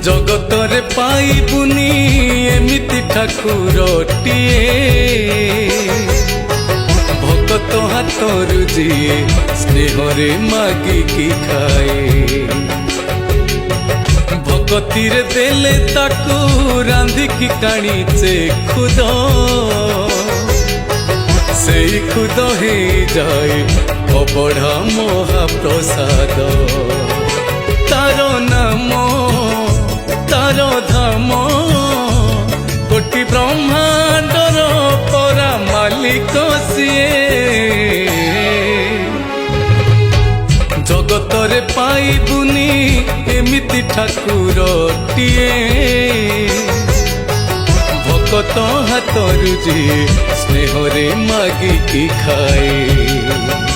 जगतरे पाइबुनी एमिति ठाकुरटिए भगत हाथरु जिए स्नेहरे मागिकी खाए भगतीरे देले ताकू रांधिकी काणीचे खुद से खुद हे जाए अबढ़ा महाप्रसाद तारो नाम तारो धाम कोटि ब्रह्मांडर परा मालिक सिए जगतरे पाइबुनी एमिति ठाकुरटिए भगत हाथरु जे स्नेहरे मागिकी खाए।